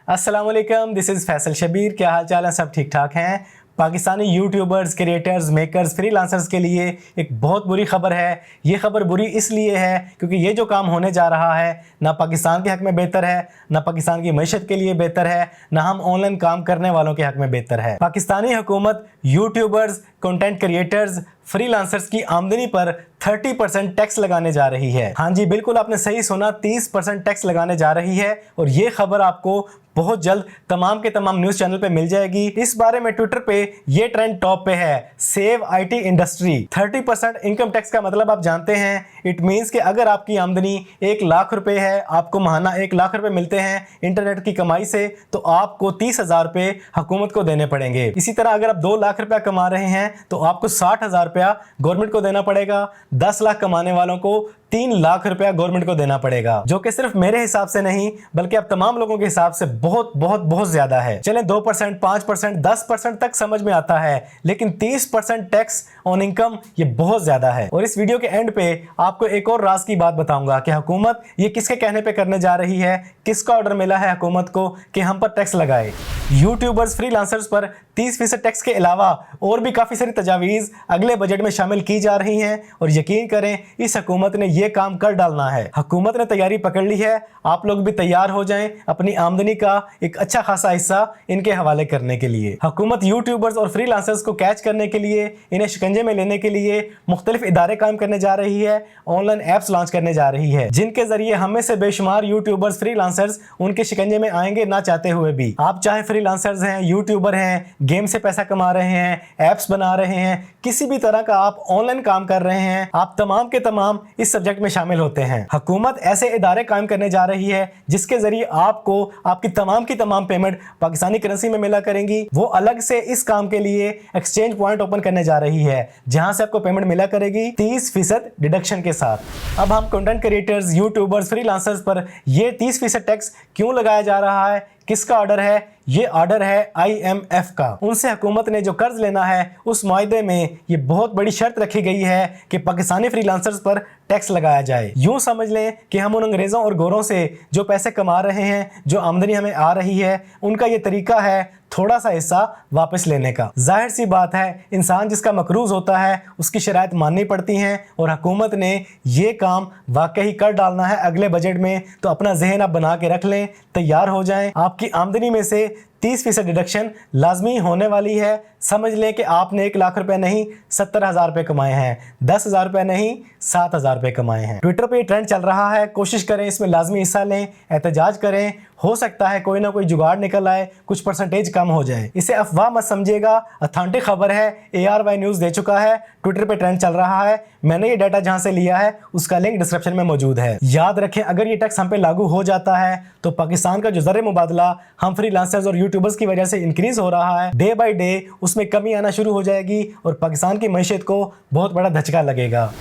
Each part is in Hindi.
अस्सलाम वालेकुम, दिस इज़ फैसल शबीर। क्या हाल चाल है? सब ठीक ठाक हैं। Pakistani YouTubers, creators, makers, freelancers के लिए एक बहुत बुरी खबर है। ये खबर बुरी इसलिए है क्योंकि ये जो काम होने जा रहा है ना पाकिस्तान के हक़ में बेहतर है, ना पाकिस्तान की मईशत के लिए बेहतर है, ना हम ऑनलाइन काम करने वालों के हक़ में बेहतर है। पाकिस्तानी हुकूमत यूट्यूबर्स, कंटेंट क्रिएटर्स, फ्रीलांसर्स की आमदनी पर 30% टैक्स लगाने जा रही है। हाँ जी, बिल्कुल आपने सही सुना, 30% टैक्स लगाने जा रही है। और ये खबर आपको बहुत जल्द तमाम के तमाम न्यूज़ चैनल पे मिल जाएगी। इस बारे में ट्विटर पे ये ट्रेंड टॉप पे है, save IT industry. 30% income tax का मतलब आप जानते हैं। इट मीन्स कि अगर आपकी आमदनी 1 लाख रुपए है, आपको महाना 1 लाख रुपए मिलते हैं इंटरनेट की कमाई से, तो आपको 30,000 रुपए हुकूमत को देने पड़ेंगे। इसी तरह अगर आप 2 लाख रुपया कमा रहे हैं तो आपको 60,000 रुपया गवर्नमेंट को देना पड़ेगा। 10 लाख कमाने वालों को 3 लाख रुपया गवर्नमेंट को देना पड़ेगा, जो कि सिर्फ मेरे हिसाब से नहीं बल्कि अब तमाम लोगों के हिसाब से बहुत बहुत बहुत ज्यादा है। चलें 2%, 5%, 10% तक समझ में आता है, लेकिन 30% टैक्स ऑन इनकम ये बहुत ज्यादा है। और इस वीडियो के एंड पे आपको एक और राज की बात बताऊंगा कि हुकूमत ये किसके कहने पे करने जा रही है, किसका ऑर्डर मिला है हुकूमत को कि हम पर टैक्स लगाए। यूट्यूबर्स, फ्रीलांसर्स पर 30% टैक्स के अलावा और भी काफी सारी तजावीज अगले बजट में शामिल की जा रही हैं। और यकीन करें, इस हुकूमत ने ये काम कर डालना है। हुकूमत ने तैयारी पकड़ ली है। आप लोग भी तैयार हो जाएं अपनी आमदनी का एक अच्छा खासा हिस्सा इनके हवाले करने के लिए। हुकूमत यूट्यूबर्स और फ्रीलांसर्स को कैच करने के लिए, इन्हें शिकंजे में लेने के लिए मुख्तलिफ इदारे काम करने जा रही है, ऑनलाइन एप्स लॉन्च करने जा रही है, जिनके जरिए हमें से बेशुमार यूट्यूबर्स, फ्रीलांसर्स उनके शिकंजे में आएंगे ना चाहते हुए भी। आप चाहे फ्रीलांसर्स हैं, यूट्यूबर हैं, गेम से पैसा कमा रहे हैं, एप्स बना रहे हैं, किसी भी तरह का आप ऑनलाइन काम कर रहे हैं, आप तमाम के तमाम इस सब्जेक्ट में शामिल होते हैं। हुकूमत ऐसे इदारे कायम करने जा रही है जिसके जरिए आपको आपकी तमाम की तमाम पेमेंट पाकिस्तानी करेंसी में मिला करेंगी। वो अलग से इस काम के लिए एक्सचेंज पॉइंट ओपन करने जा रही है, जहां से आपको पेमेंट मिला करेगी 30% डिडक्शन के साथ। अब हम कंटेंट क्रिएटर्स, यूट्यूबर्स, फ्रीलांसर्स पर यह 30% टैक्स क्यों लगाया जा रहा है, किसका ऑर्डर है? ये ऑर्डर है IMF का। उनसे हुकूमत ने जो कर्ज लेना है उस मुआहदे में ये बहुत बड़ी शर्त रखी गई है कि पाकिस्तानी फ्रीलांसर्स पर टैक्स लगाया जाए। यूं समझ लें कि हम उन अंग्रेजों और गोरों से जो पैसे कमा रहे हैं, जो आमदनी हमें आ रही है, उनका ये तरीका है थोड़ा सा हिस्सा वापस लेने का। जाहिर सी बात है, इंसान जिसका मकरूज होता है उसकी शराइत माननी पड़ती हैं। और हुकूमत ने ये काम वाकई कर डालना है अगले बजट में। तो अपना जहन आप बना के रख लें, तैयार हो जाएं। आपकी आमदनी में से 30% डिडक्शन लाजमी होने वाली है। समझ लें कि आपने 1 लाख रुपए नहीं 70,000 रुपए कमाए हैं, 10,000 रुपए नहीं 7,000 रुपए कमाए हैं। ट्विटर पे ये ट्रेंड चल रहा है, कोशिश करें इसमें लाजमी हिस्सा लें, एहतजाज करें। हो सकता है कोई ना कोई जुगाड़ निकल आए, कुछ परसेंटेज कम हो जाए। इसे अफवाह मत समझिएगा, ऑथेंटिक खबर है। ARY न्यूज़ दे चुका है, ट्विटर पे ट्रेंड चल रहा है। मैंने ये डाटा जहां से लिया है उसका लिंक डिस्क्रिप्शन में मौजूद है। याद रखें, अगर ये टैक्स हम पे लागू हो जाता है तो पाकिस्तान का जो ज़र मुबादला हम फ्रीलांसर्स और यूट्यूबर्स की वजह से इंक्रीज हो रहा है, डे बाई डे उसमें कमी आना शुरू हो जाएगी और पाकिस्तान की मईशत को बहुत बड़ा धचका लगेगा।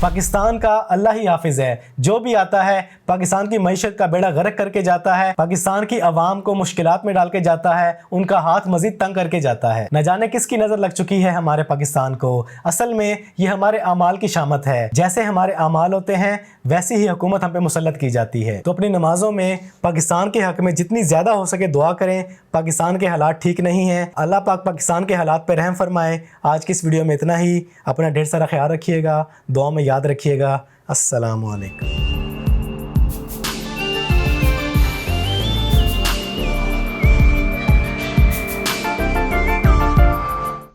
पाकिस्तान का अल्लाह ही हाफिज है, जो भी आता है पाकिस्तान की मईशत का बेड़ा गर्क करके जाता है, पाकिस्तान की आवाम को मुश्किलात में डाल के जाता है, उनका हाथ मजीद तंग करके जाता है। न जाने किसकी नजर लग चुकी है हमारे पाकिस्तान को। असल में ये हमारे अमाल की शामत है। जैसे हमारे अमाल होते हैं वैसी ही हुकूमत हम पे मुसल्लत की जाती है। तो अपनी नमाजों में पाकिस्तान के हक में जितनी ज्यादा हो सके दुआ करें। पाकिस्तान के हालात ठीक नहीं है, अल्लाह पाक पाकिस्तान के हालात पर रहम फरमाए। आज की इस वीडियो में इतना ही। अपना ढेर सारा ख्याल रखिएगा, दुआ में याद रखिएगा। अस्सलामु अलैकुम।